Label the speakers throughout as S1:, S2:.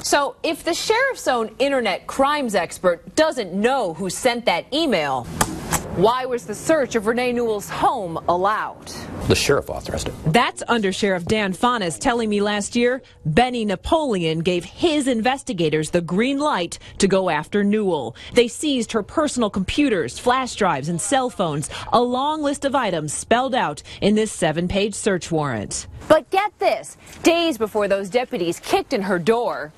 S1: So if the sheriff's own internet crimes expert doesn't know who sent that email, why was the search of Renee Newell's home allowed?
S2: The sheriff authorized it.
S3: That's Under Sheriff Dan Faunus telling me last year Benny Napoleon gave his investigators the green light to go after Newell. They seized her personal computers, flash drives, and cell phones, a long list of items spelled out in this 7-page search warrant.
S1: But get this, days before those deputies kicked in her door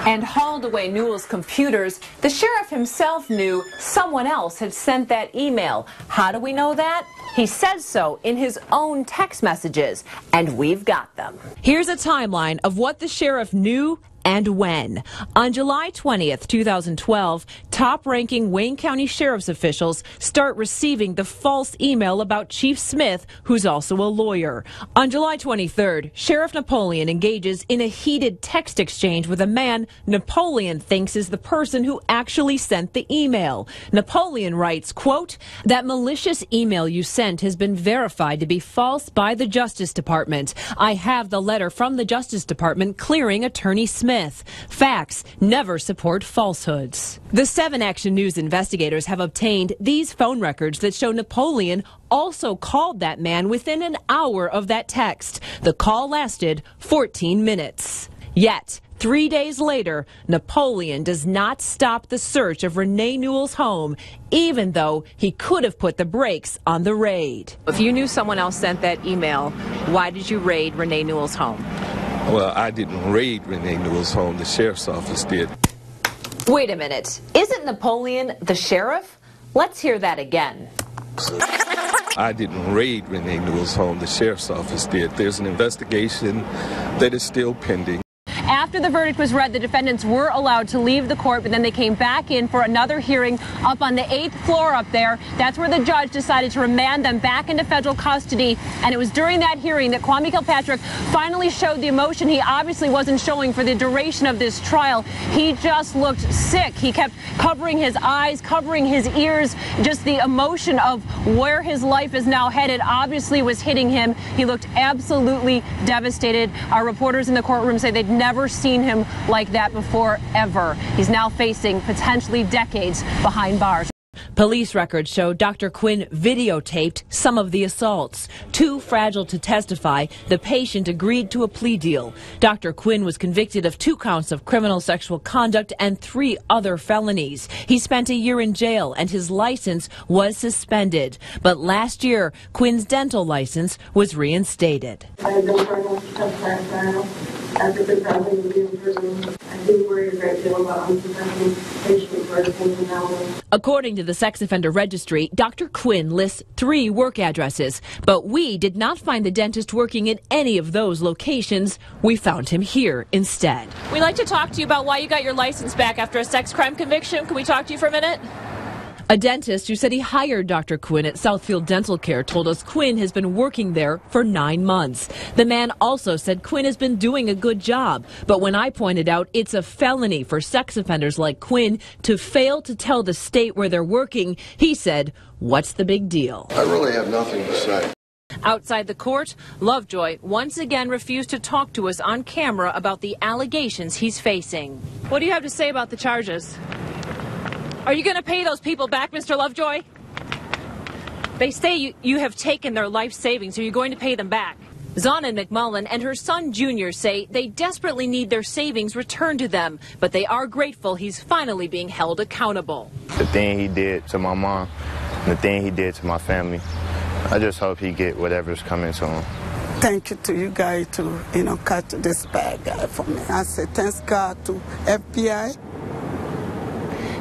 S1: and hauled away Newell's computers, the sheriff himself knew someone else had sent that email. How do we know that? He says so in his own text messages, and we've got them.
S3: Here's a timeline of what the sheriff knew and when. On July 20th, 2012, top-ranking Wayne County Sheriff's officials start receiving the false email about Chief Smith, who's also a lawyer. On July 23rd, Sheriff Napoleon engages in a heated text exchange with a man Napoleon thinks is the person who actually sent the email. Napoleon writes, quote, "That malicious email you sent has been verified to be false by the Justice Department. I have the letter from the Justice Department clearing Attorney Smith. Facts never support falsehoods." The 7 Action News investigators have obtained these phone records that show Napoleon also called that man within an hour of that text. The call lasted 14 minutes. Yet, 3 days later, Napoleon does not stop the search of Renee Newell's home, even though he could have put the brakes on the raid. If you knew someone else sent that email, why did you raid Renee Newell's home?
S4: Well, I didn't raid Renee Newell's home. The sheriff's office did.
S1: Wait a minute. Isn't Napoleon the sheriff? Let's hear that again.
S4: I didn't raid Renee Newell's home. The sheriff's office did. There's an investigation that is still pending.
S1: After the verdict was read, the defendants were allowed to leave the court, but then they came back in for another hearing up on the 8th floor up there. That's where the judge decided to remand them back into federal custody. And it was during that hearing that Kwame Kilpatrick finally showed the emotion he obviously wasn't showing for the duration of this trial. He just looked sick. He kept covering his eyes, covering his ears. Just the emotion of where his life is now headed obviously was hitting him. He looked absolutely devastated. Our reporters in the courtroom say they'd never seen him like that before, ever. He's now facing potentially decades behind bars.
S3: Police records show Dr. Quinn videotaped some of the assaults. Too fragile to testify, the patient agreed to a plea deal. Dr. Quinn was convicted of 2 counts of criminal sexual conduct and 3 other felonies. He spent a year in jail and his license was suspended. But last year, Quinn's dental license was reinstated.
S5: I've been trying to come back now. After the traveling and being in prison, I do worry a great deal about unprotected patients for attention now.
S3: According to the Sex Offender Registry, Dr. Quinn lists 3 work addresses, but we did not find the dentist working in any of those locations. We found him here instead.
S6: We'd like to talk to you about why you got your license back after a sex crime conviction. Can we talk to you for a minute?
S3: A dentist who said he hired Dr. Quinn at Southfield Dental Care told us Quinn has been working there for 9 months. The man also said Quinn has been doing a good job. But when I pointed out it's a felony for sex offenders like Quinn to fail to tell the state where they're working, he said, "What's the big deal?"
S7: I really have nothing to say.
S3: Outside the court, Lovejoy once again refused to talk to us on camera about the allegations he's facing.
S6: What do you have to say about the charges? Are you going to pay those people back, Mr. Lovejoy? They say you have taken their life savings. Are you going to pay them back?
S3: Zana McMullen and her son Junior say they desperately need their savings returned to them, but they are grateful he's finally being held accountable.
S8: The thing he did to my mom, the thing he did to my family, I just hope he get whatever's coming to him.
S9: Thank you to you guys to, catch this bad guy for me. I say thanks God to FBI.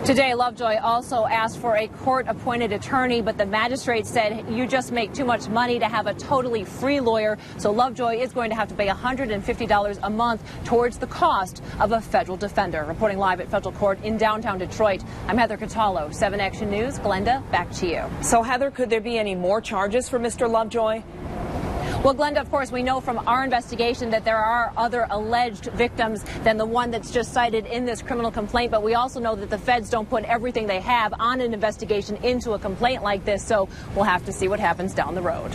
S1: Today, Lovejoy also asked for a court-appointed attorney, but the magistrate said you just make too much money to have a totally free lawyer, so Lovejoy is going to have to pay $150 a month towards the cost of a federal defender. Reporting live at federal court in downtown Detroit, I'm Heather Catallo, 7 Action News. Glenda, back to you.
S10: So, Heather, could there be any more charges for Mr. Lovejoy?
S1: Well, Glenda, of course, we know from our investigation that there are other alleged victims than the one that's just cited in this criminal complaint, but we also know that the feds don't put everything they have on an investigation into a complaint like this, so we'll have to see what happens down the road.